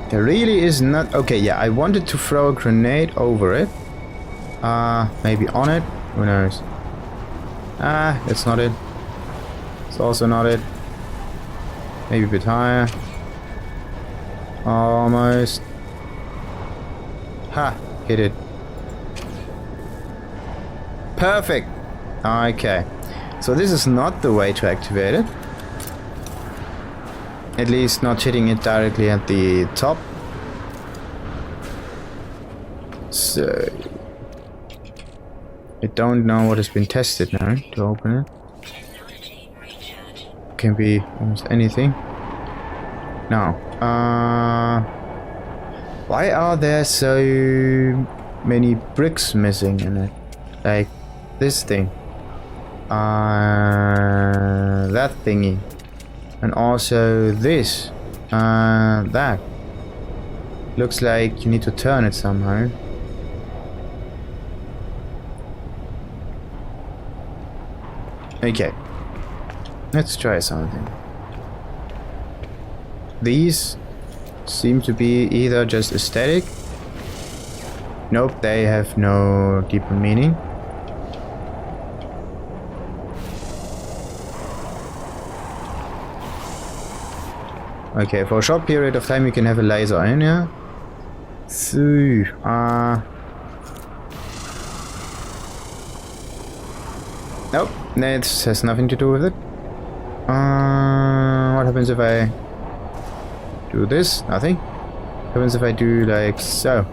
There really is not... Okay, yeah, I wanted to throw a grenade over it. Maybe on it? Who knows? That's not it. It's also not it. Maybe a bit higher. Almost. Ha! Hit it. Perfect! Okay. So this is not the way to activate it. At least not hitting it directly at the top. So... I don't know what has been tested now to open it. Can be almost anything. Now, why are there so many bricks missing in it? Like this thing. That thingy. And also this. That. Looks like you need to turn it somehow. Okay. Let's try something. These seem to be either just aesthetic. Nope, they have no deeper meaning. Okay, for a short period of time you can have a laser in here. So, nope, that has nothing to do with it. What happens if I do this? Nothing. What happens if I do like so?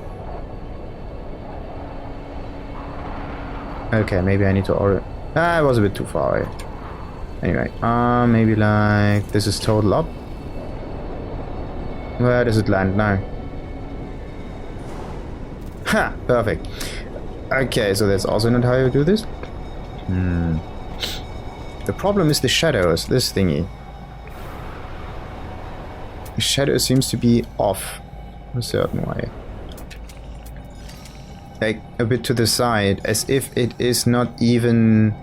Okay, maybe I need to order. I was a bit too far away. Anyway, maybe like this is total up. Where does it land now? Ha! Perfect. Okay, so that's also not how you do this. The problem is the shadows, this thingy. The shadow seems to be off a certain way. Like a bit to the side, as if it is not even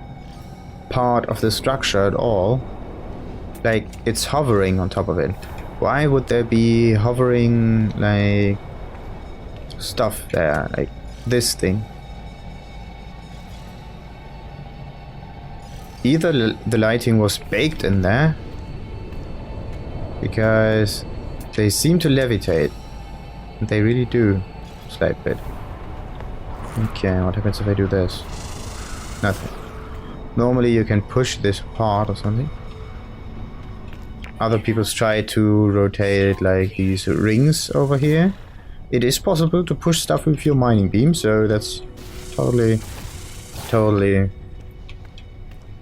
part of the structure at all. Like it's hovering on top of it. Why would there be hovering like stuff there, like this thing? Either the lighting was baked in there, because they seem to levitate. They really do, slight bit. Okay, what happens if I do this? Nothing. Normally you can push this apart or something. Other people try to rotate like these rings over here. It is possible to push stuff with your mining beam, so that's totally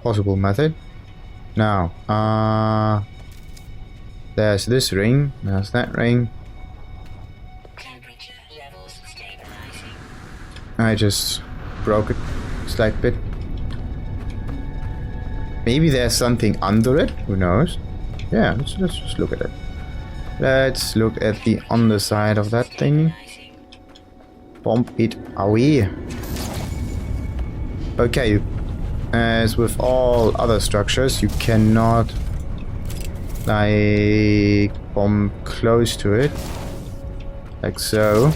possible method. Now, there's this ring, there's that ring. I just broke it a slight bit. Maybe there's something under it, who knows? Yeah, let's just look at it. Let's look at the underside of that thing. Bomb it away. Okay, as with all other structures, you cannot like bomb close to it, like so.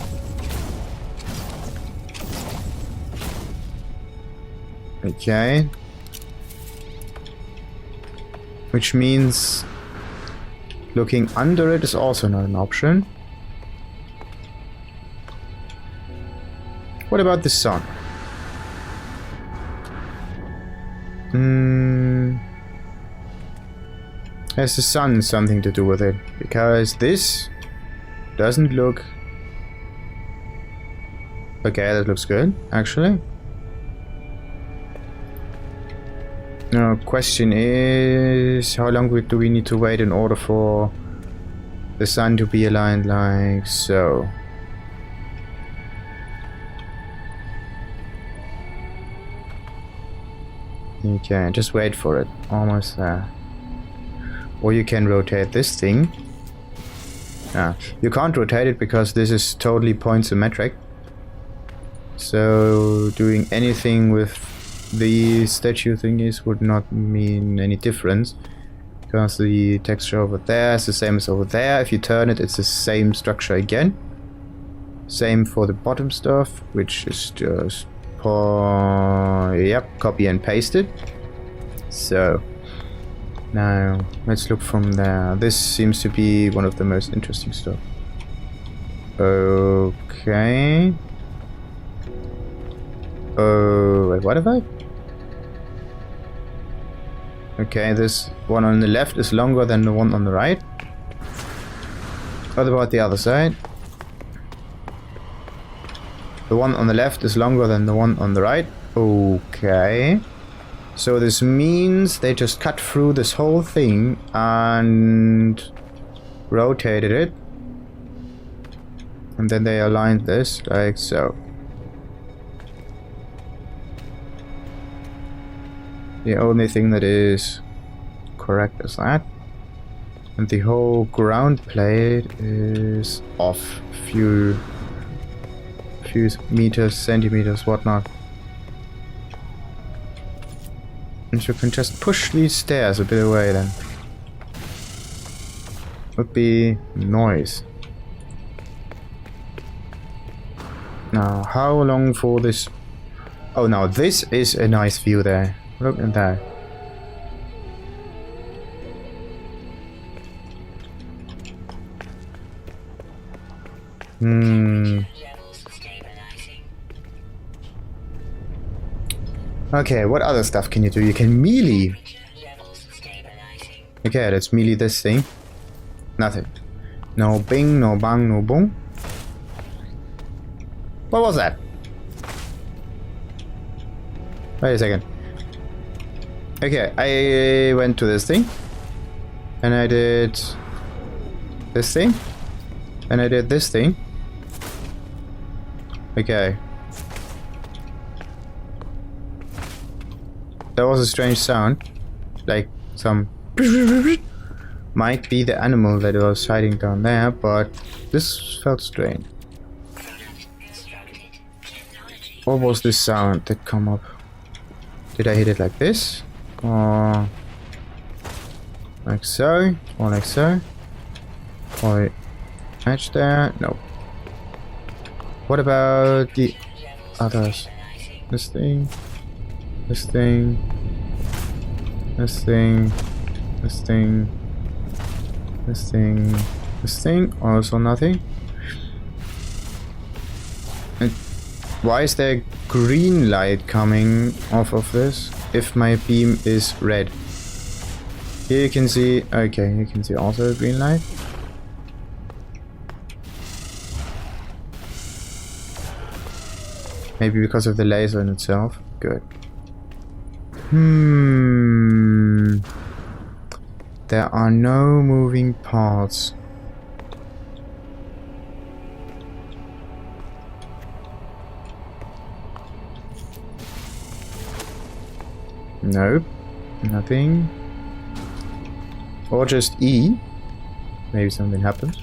Okay, which means looking under it is also not an option. What about the sun? Has the sun something to do with it? Because this doesn't look... Okay, that looks good, actually. Now, question is, how long do we need to wait in order for the sun to be aligned like so? Okay, just wait for it. Almost there. Or you can rotate this thing. You can't rotate it because this is totally point symmetric. So doing anything with the statue thingies would not mean any difference. because the texture over there is the same as over there. If you turn it, it's the same structure again. Same for the bottom stuff, which is just copy and paste it. So now let's look from there. This seems to be one of the most interesting stuff. Okay. Oh, wait, what have I? Okay, this one on the left is longer than the one on the right. What about the other side? The one on the left is longer than the one on the right. Okay. So this means they just cut through this whole thing and rotated it. And then they aligned this like so. The only thing that is correct is that. And the whole ground plate is off a few meters, centimeters, whatnot. And you can just push these stairs a bit away then. Would be noise. Now, how long for this? Oh, now this is a nice view there. Look at that. Okay, what other stuff can you do? You can melee. Okay, let's melee this thing. Nothing. No bing, no bang, no boom. What was that? Wait a second. Okay, I went to this thing. And I did this thing. And I did this thing. Okay. That was a strange sound. Like some... Might be the animal that was hiding down there, but this felt strange. What was this sound that come up? Did I hit it like this? Or like so? Or like so? Or match there? No. What about the others? This thing? This thing? This thing? This thing? This thing? This thing? Also nothing? And why is there green light coming off of this if my beam is red? Here you can see, okay, you can see also a green light. Maybe because of the laser in itself. Good. There are no moving parts. Nope. Nothing. Or just E. Maybe something happens.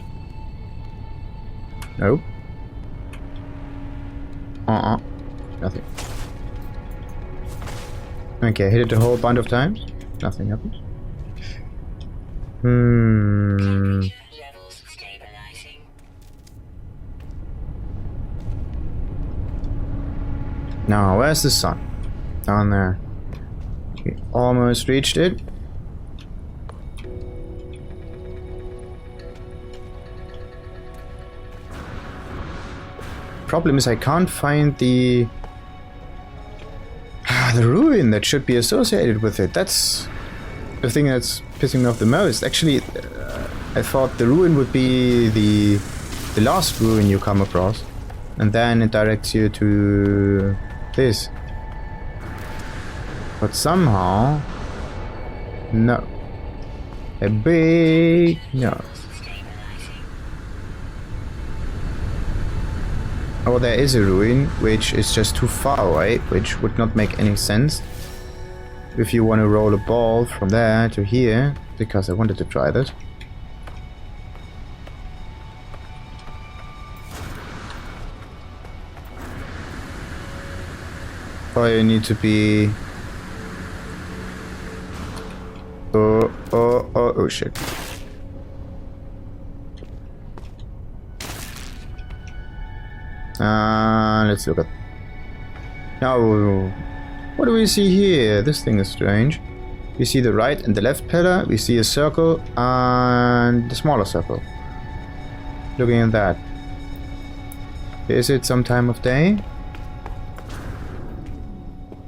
Nope. Nothing. Okay, hit it a whole bunch of times. Nothing happens. Now, where's the sun? Down there. We almost reached it. Problem is I can't find the ruin that should be associated with it. That's the thing that's pissing me off the most. Actually, I thought the ruin would be the last ruin you come across, and then it directs you to this. But somehow, no. A big no. Or there is a ruin, which is just too far away, which would not make any sense. If you want to roll a ball from there to here, because I wanted to try that. Or you need to be Oh shit. Let's look at... Now, what do we see here? This thing is strange. We see the right and the left pillar, we see a circle and the smaller circle. Looking at that. Is it some time of day?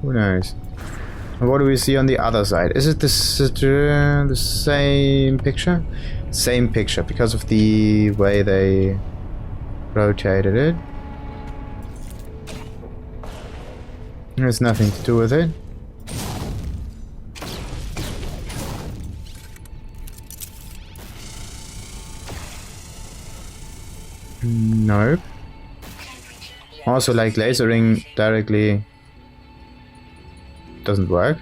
Who knows? And what do we see on the other side? Is it the same picture? Same picture, because of the way they rotated it. There's nothing to do with it. Nope. Also, like lasering directly doesn't work.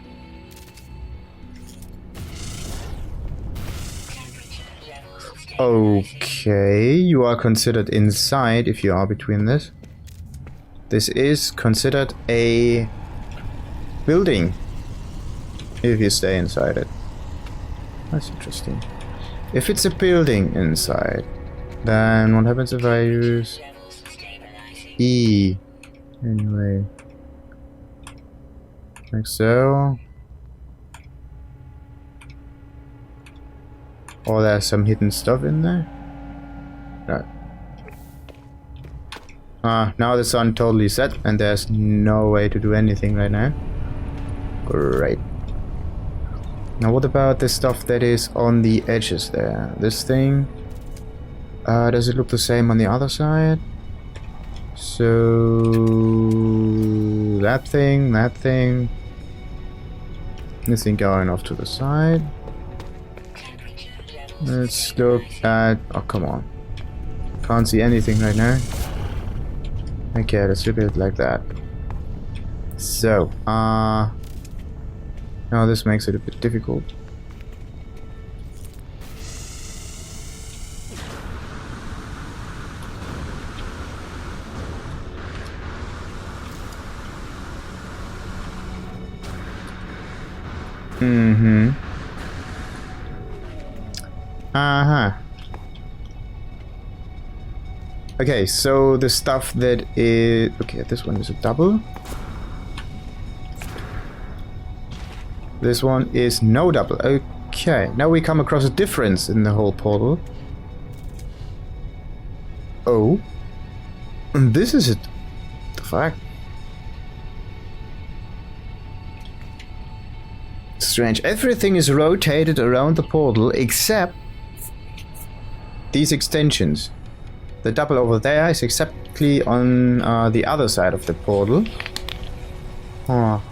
Okay, you are considered inside if you are between this. This is considered a building if you stay inside it. That's interesting. If it's a building inside, then what happens if I use E? Anyway, like so. Or there's some hidden stuff in there? No. Now the sun totally set and there's no way to do anything right now. Great. Now what about the stuff that is on the edges there? This thing? Does it look the same on the other side? So... that thing, this thing going off to the side. Let's look at... oh, come on. Can't see anything right now. Okay, let's look at it like that. So, now this makes it a bit difficult. Okay, so the stuff that is... okay, this one is a double. This one is no double. Okay, now we come across a difference in the whole portal. Oh. And this is it. The fuck? Strange. Everything is rotated around the portal except these extensions. The double over there is exactly on the other side of the portal. Oh.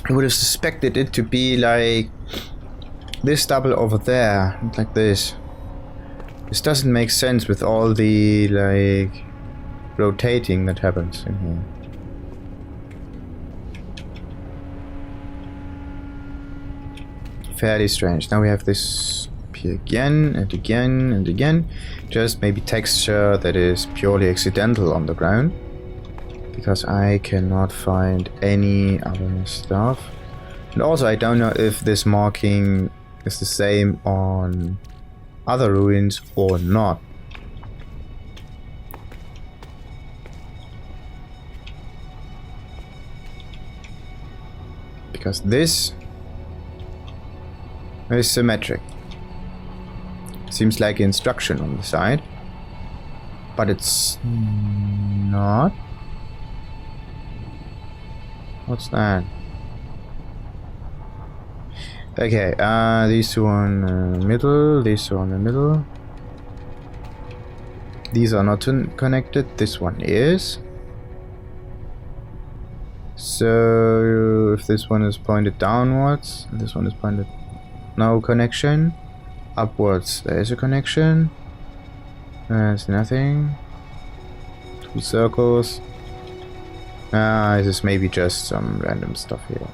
I would have suspected it to be like this double over there, like this. This doesn't make sense with all the like rotating that happens in here. Fairly strange. Now we have this here again and again and again. Just maybe texture that is purely accidental on the ground. Because I cannot find any other stuff. And also I don't know if this marking is the same on other ruins or not. Because this is symmetric. Seems like instruction on the side. But it's not. What's that? Okay, these two on the middle, these two on the middle. These are not connected, this one is. So, if this one is pointed downwards, this one is pointed... no connection. Upwards, there is a connection. There's nothing. Two circles. This is maybe just some random stuff here.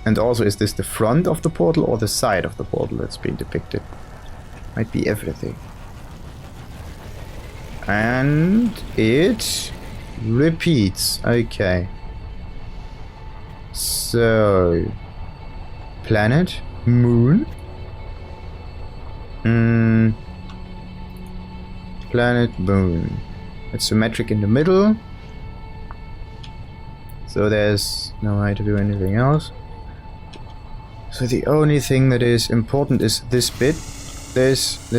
And also, is this the front of the portal or the side of the portal that's being depicted? Might be everything. And it repeats. Okay. So, planet, moon. Planet, moon. It's symmetric in the middle. So there's no way to do anything else. So the only thing that is important is this bit. This,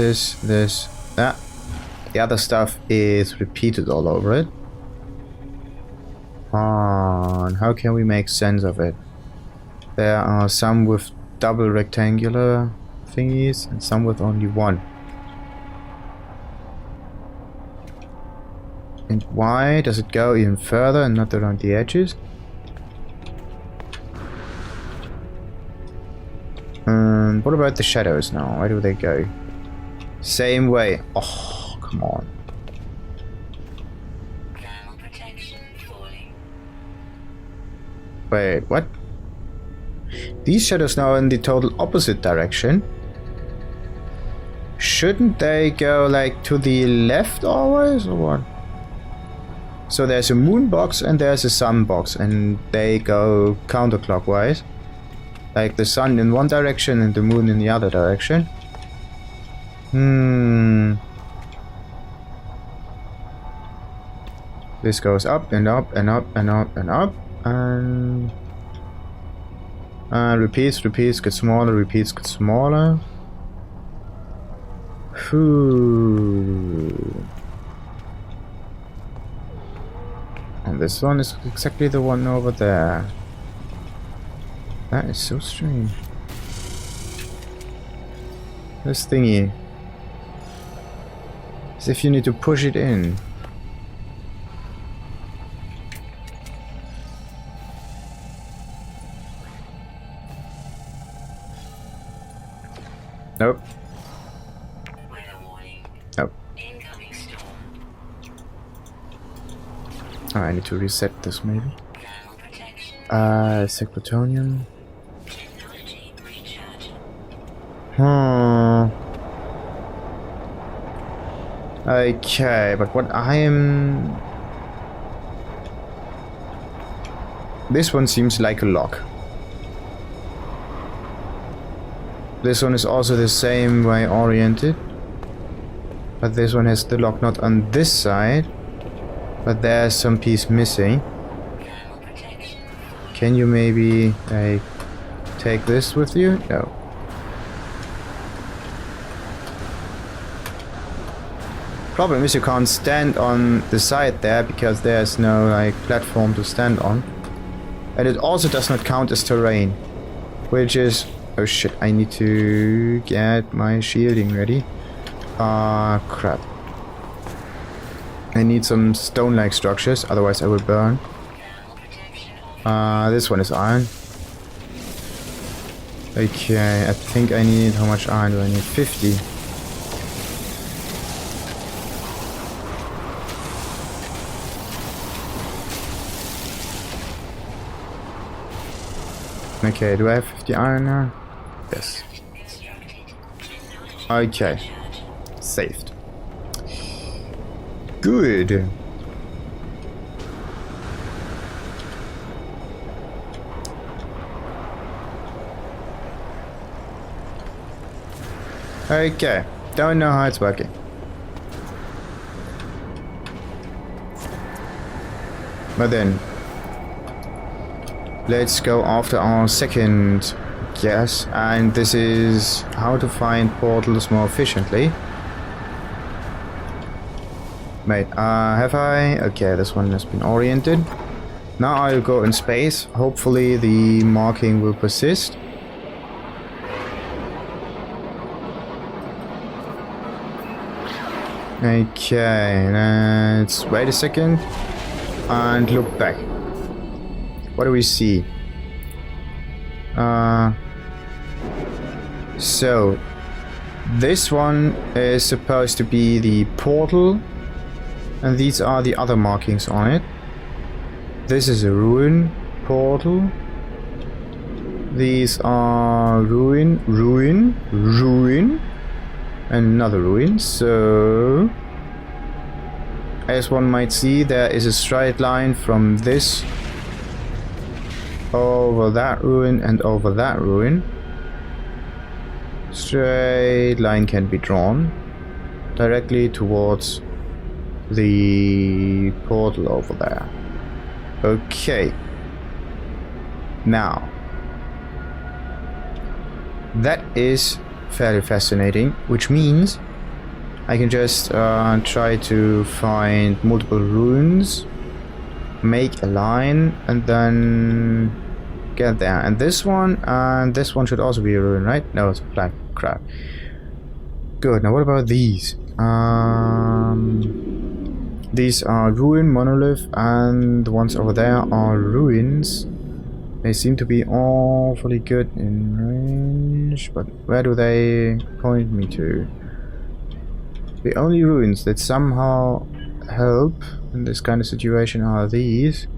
that. The other stuff is repeated all over it. And how can we make sense of it? There are some with double rectangular thingies and some with only one. And why does it go even further and not around the edges? And what about the shadows now? Where do they go? Same way. Oh, come on. Wait, what? These shadows now are in the total opposite direction. Shouldn't they go like to the left always, or what? So there's a moon box and there's a sun box, and they go counterclockwise. Like the sun in one direction and the moon in the other direction. This goes up and up and up and up and up. And repeats, gets smaller, repeats, gets smaller. And this one is exactly the one over there. That is so strange. This thingy. As if you need to push it in. Nope. Nope. Oh, I need to reset this maybe. Plutonium. Okay, but what I am... This one seems like a lock. This one is also the same way oriented. But this one has the lock not on this side. But there's some piece missing. Can you maybe like take this with you? No. Problem is you can't stand on the side there because there's no like platform to stand on. And it also does not count as terrain. Which is... Oh shit, I need to get my shielding ready. Crap. I need some stone-like structures, otherwise I will burn. This one is iron. Okay, I think I need... How much iron do I need? 50. Okay, do I have 50 iron now? Yes. Okay. Saved. Good. Okay. Don't know how it's working. But then, let's go after our second guess, and this is how to find portals more efficiently. Wait, have I? Okay, this one has been oriented. Now I'll go in space. Hopefully the marking will persist. Okay, let's wait a second and look back. What do we see? So this one is supposed to be the portal, and these are the other markings on it. This is a ruin portal. These are ruin, and another ruin. So As one might see, there is a straight line from this over that ruin and over that ruin. Straight line can be drawn directly towards the portal over there. Okay. Now, that is fairly fascinating, which means I can just try to find multiple runes, make a line, and then get there. And this one should also be a rune, right? No, it's a black crap. Good. Now what about these? These are ruin, monolith, and the ones over there are ruins. They seem to be awfully good in range, but where do they point me to? The only ruins that somehow help in this kind of situation are these.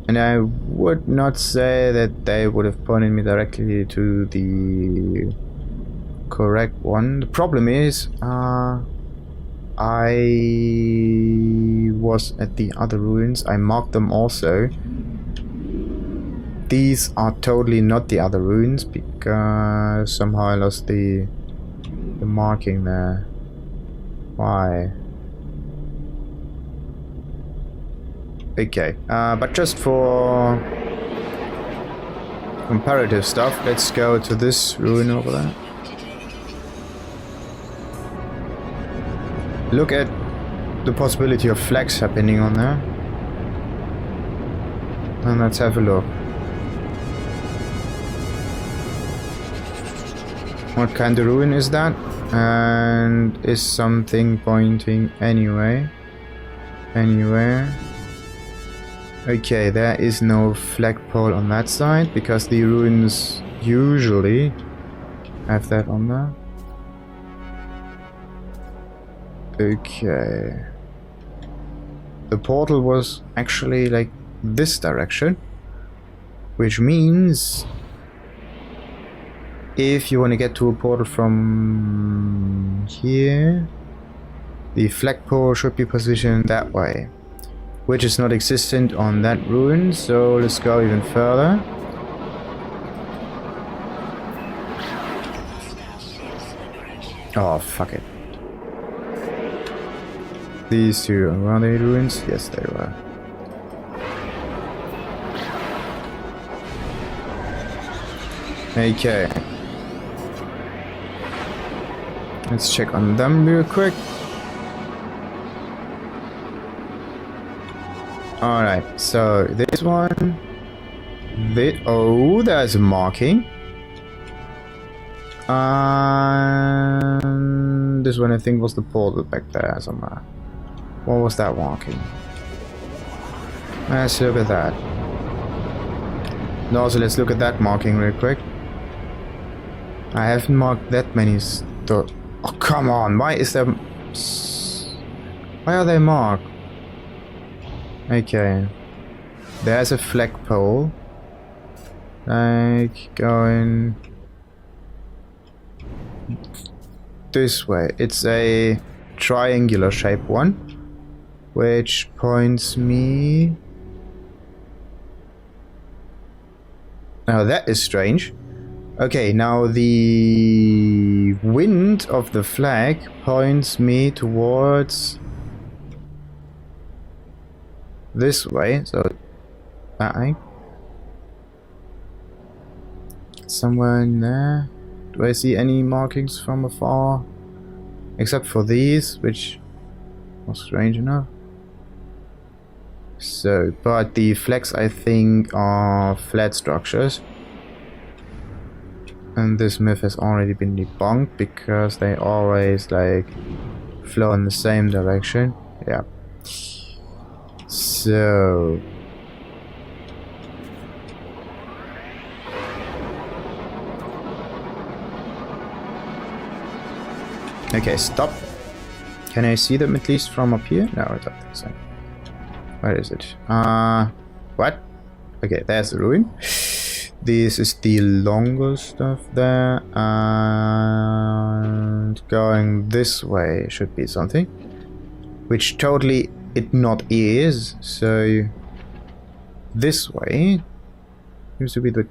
And I would not say that they would have pointed me directly to the correct one. The problem is, I was at the other ruins. I marked them also. These are totally not the other ruins because somehow I lost the marking there. Why? Okay, but just for comparative stuff, let's go to this ruin over there. Look at the possibility of flags happening on there. And let's have a look. What kind of ruin is that? And is something pointing anywhere? Okay, there is no flagpole on that side because the ruins usually have that on there. Okay. The portal was actually like this direction, which means if you want to get to a portal from here, the flagpole should be positioned that way, which is not existent on that ruin, so let's go even further. Oh, fuck it. These two, were they ruins? Yes, they were. Okay. Let's check on them real quick. Alright, so this one. Oh, there's a marking. And this one I think was the portal back there somewhere. What was that marking? Let's look at that. And also let's look at that marking real quick. I haven't marked that many stuff. Oh, come on, why is there... Why are they marked? Okay. There's a flagpole. Like, going... this way. It's a triangular shaped one, which points me... Now that is strange. Okay, now the wind of the flag points me towards this way, so that way. Somewhere in there. Do I see any markings from afar? Except for these, which was strange enough. So, but the flags I think are flat structures. And this myth has already been debunked because they always like flow in the same direction. Yeah. So okay, stop. Can I see them at least from up here? No, I don't think so. Where is it? What? Okay, there's the ruin. this is the longest stuff there, and going this way should be something, which totally it not is. So this way seems to be the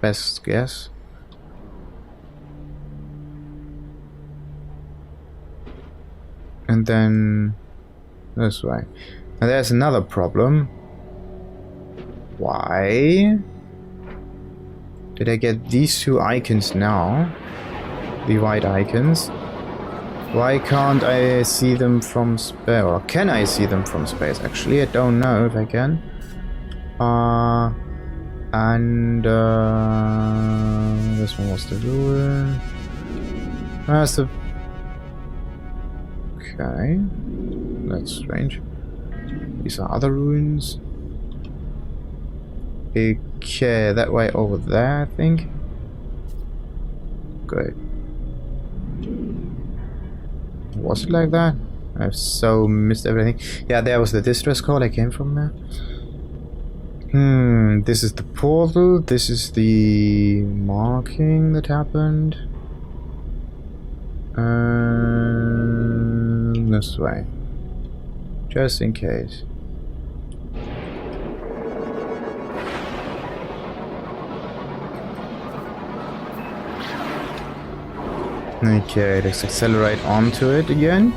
best guess. And then this way. Now there's another problem. Why did I get these two icons now? The white icons. Why can't I see them from space? Or can I see them from space? Actually, I don't know if I can. This one was the ruin. That's the... Okay. That's strange. These are other ruins. Okay, that way over there, I think. Good. Was it like that? I've so missed everything. Yeah, there was the distress call. I came from there. This is the portal. This is the marking that happened. This way. Just in case. Okay, let's accelerate onto it again.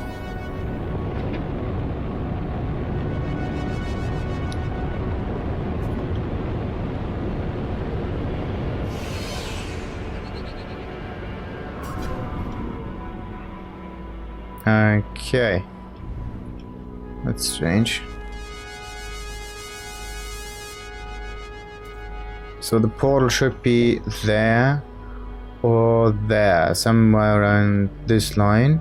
Okay. That's strange. So the portal should be there or there, somewhere around this line.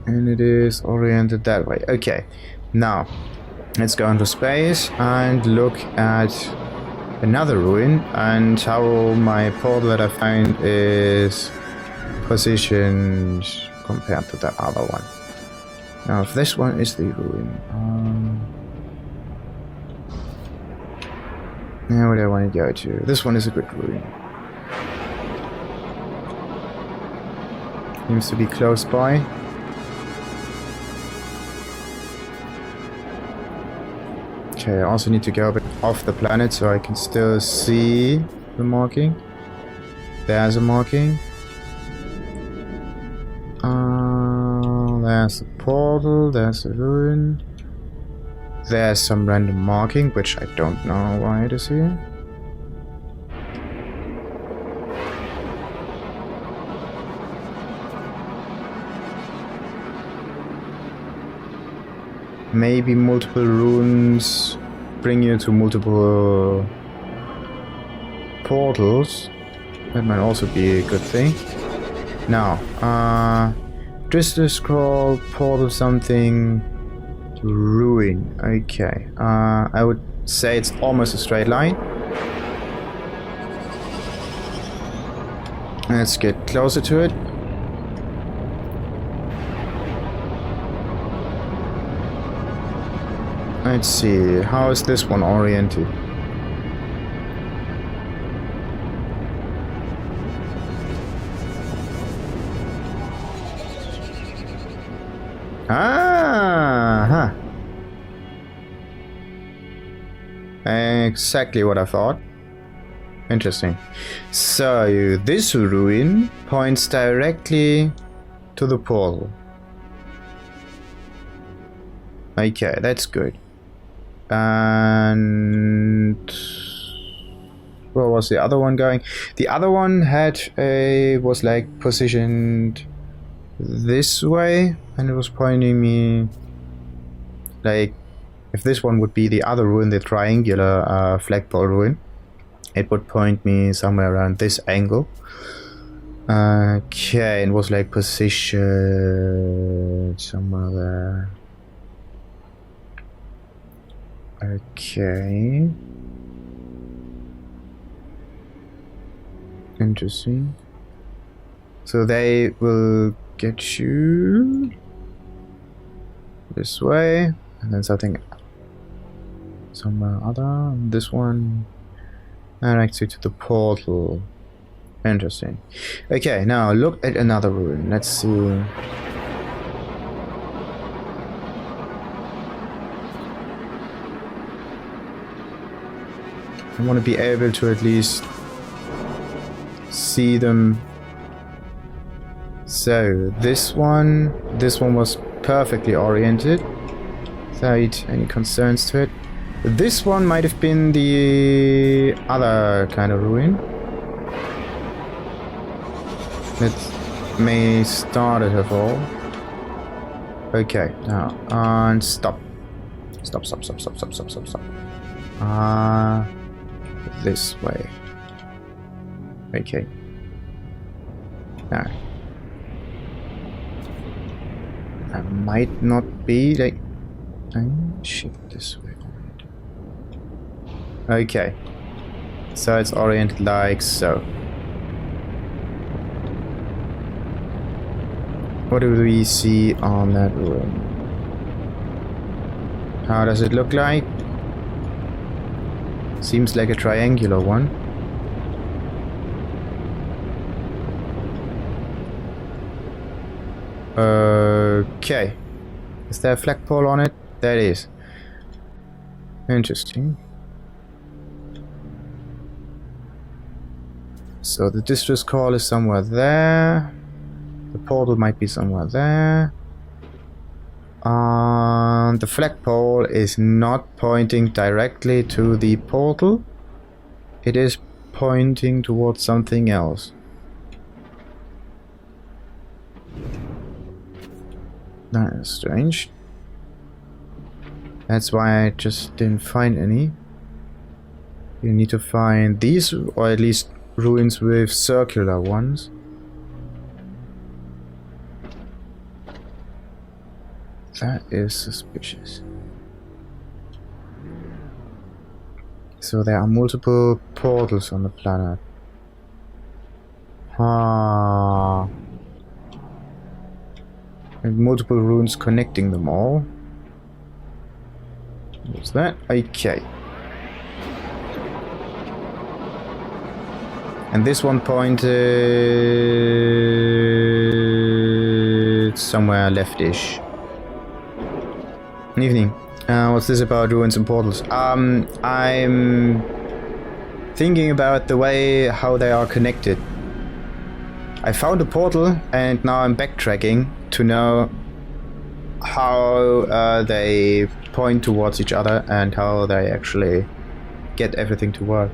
And it is oriented that way. Okay. Now, let's go into space and look at another ruin and how my portal that I found is positioned compared to the other one. Now, if this one is the ruin, now where do I want to go to? This one is a good ruin. Seems to be close by. Okay, I also need to go a bit off the planet so I can still see the marking. There's a marking. There's the portal, there's the ruin. There's some random marking, which I don't know why it is here. Maybe multiple runes bring you to multiple portals. That might also be a good thing. Now, just a scroll, portal something, ruin. Okay, I would say it's almost a straight line. Let's get closer to it. Let's see, how is this one oriented? Ah, exactly what I thought. Interesting. So this ruin points directly to the portal. Okay, that's good. And where was the other one going? The other one was like positioned this way, and it was pointing me like, if this one would be the other ruin, the triangular flagpole ruin, it would point me somewhere around this angle. Okay, it was like positioned somewhere there. Okay. Interesting. So they will get you this way, and then something somewhere other. This one Directs you to the portal. Interesting. Okay, now look at another ruin. Let's see. I want to be able to at least see them. So this one was perfectly oriented without any concerns to it. This one might have been the other kind of ruin that may start it of all. Okay, now and stop. Stop. This way. Okay. Now that might not be like shift this way. Okay. So it's oriented like so. What do we see on that ruin? How does it look like? Seems like a triangular one. Okay. Is there a flagpole on it? There is. Interesting. So the distress call is somewhere there. The portal might be somewhere there. The flagpole is not pointing directly to the portal. It is pointing towards something else. That is strange. That's why I just didn't find any. You need to find these, or at least ruins with circular ones. That is suspicious. So there are multiple portals on the planet. And multiple runes connecting them all. What's that? Okay. And this one pointed somewhere leftish. Evening. What's this about ruins and portals? I'm thinking about the way how they are connected. I found a portal and now I'm backtracking to know how they point towards each other and how they actually get everything to work.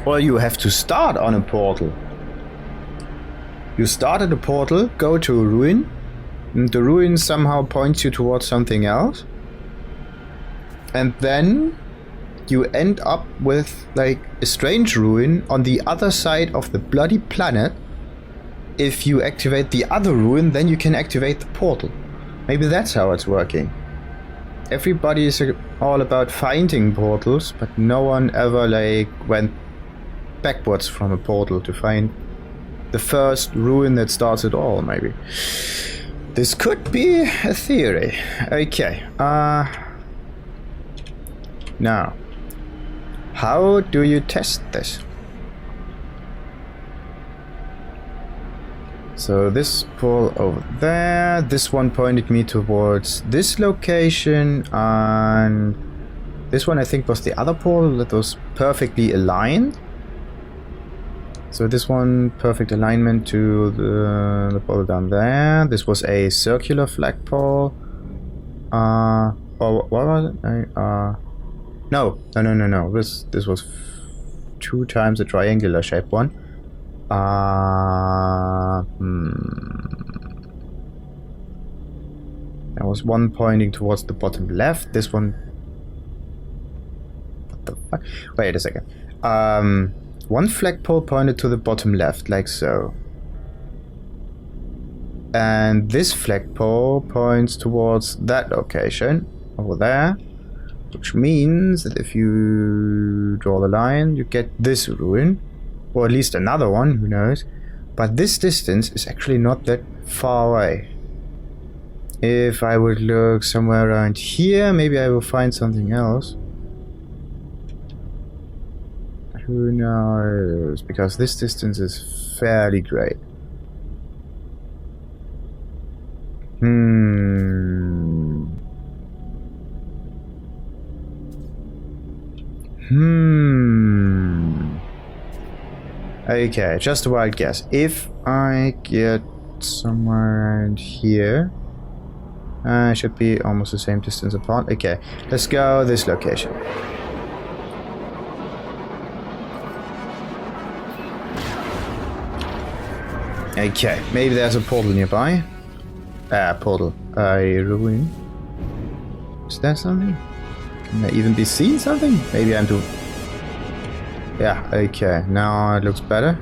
Well, you have to start on a portal. You start at a portal, go to a ruin, and the ruin somehow points you towards something else. And then you end up with like a strange ruin on the other side of the bloody planet. If you activate the other ruin, then you can activate the portal. Maybe that's how it's working. Everybody is all about finding portals, but no one ever like went backwards from a portal to find the first ruin that starts it all, maybe. This could be a theory. Okay. Now, how do you test this? So this portal over there, this one pointed me towards this location, and this one I think was the other portal that was perfectly aligned. So this one, perfect alignment to the portal down there. This was a circular flagpole. Or what was it? No. This was 2 times a triangular shaped one. There was one pointing towards the bottom left. This one. What the fuck? Wait a second. One flagpole pointed to the bottom left, like so. And this flagpole points towards that location, over there. Which means that if you draw the line, you get this ruin. Or at least another one, who knows. But this distance is actually not that far away. If I would look somewhere around here, maybe I will find something else. Who knows? Because this distance is fairly great. Okay, just a wild guess. If I get somewhere around here, I should be almost the same distance apart. Okay, let's go this location. Okay, maybe there's a portal nearby. Portal. A ruin. Is there something? Can I even be seen something? Maybe I'm too... Yeah, okay. Now it looks better.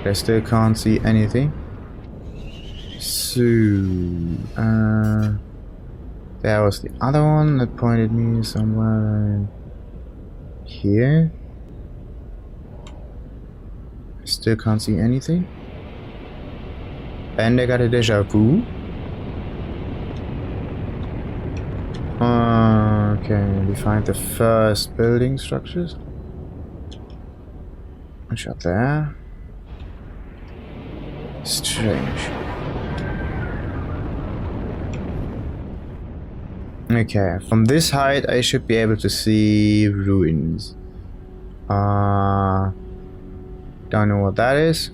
I still can't see anything. So... there was the other one that pointed me somewhere here. Still can't see anything. And I got a deja vu. Okay, we find the first building structures. One shot there. Strange. Okay, from this height I should be able to see ruins. Don't know what that is.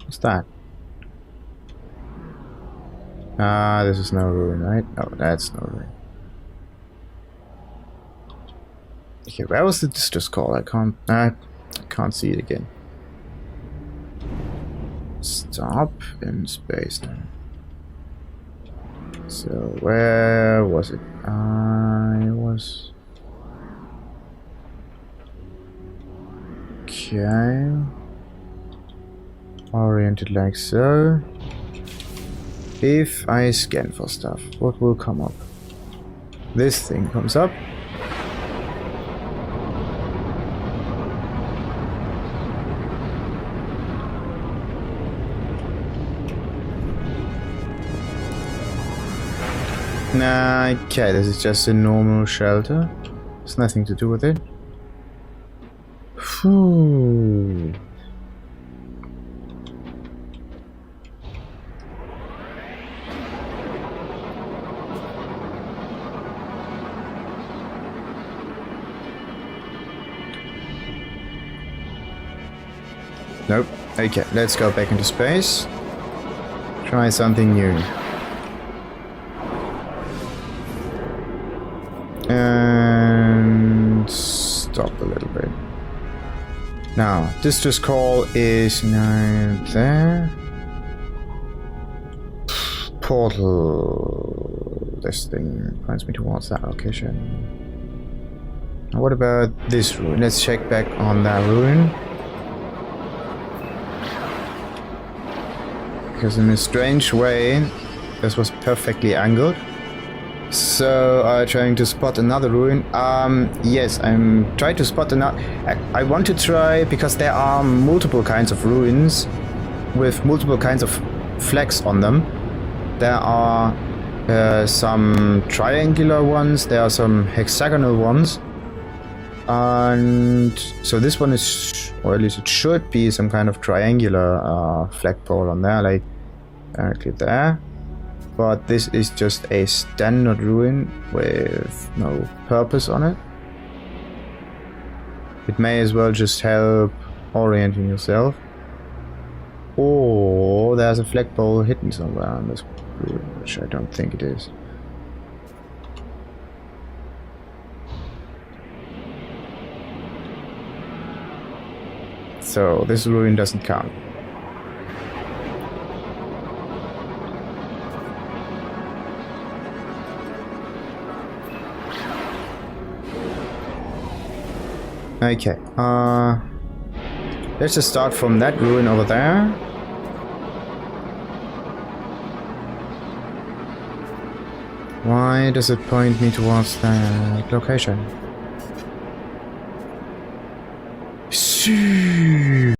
What's that? This is no ruin, right? Oh, that's no ruin. Okay, where was the distress call? I can't see it again. Stop in space now. So where was it? I was... Okay. Oriented like so. If I scan for stuff, what will come up? This thing comes up. Okay, this is just a normal shelter. There's nothing to do with it. Phew. Nope. Okay, let's go back into space. Try something new. And stop a little bit. Now, distress call is now there. Portal. This thing points me towards that location. Now, what about this ruin? Let's check back on that ruin. Because in a strange way, this was perfectly angled. So, trying to spot another ruin. Yes, I'm trying to spot another... I want to try, because there are multiple kinds of ruins with multiple kinds of flags on them. There are some triangular ones, there are some hexagonal ones. And so this one is, or at least it should be, some kind of triangular flagpole on there, like directly there. But this is just a standard ruin with no purpose on it. It may as well just help orienting yourself. Or there's a flagpole hidden somewhere on this ruin, which I don't think it is. So this ruin doesn't count. Okay, let's just start from that ruin over there. Why does it point me towards that location?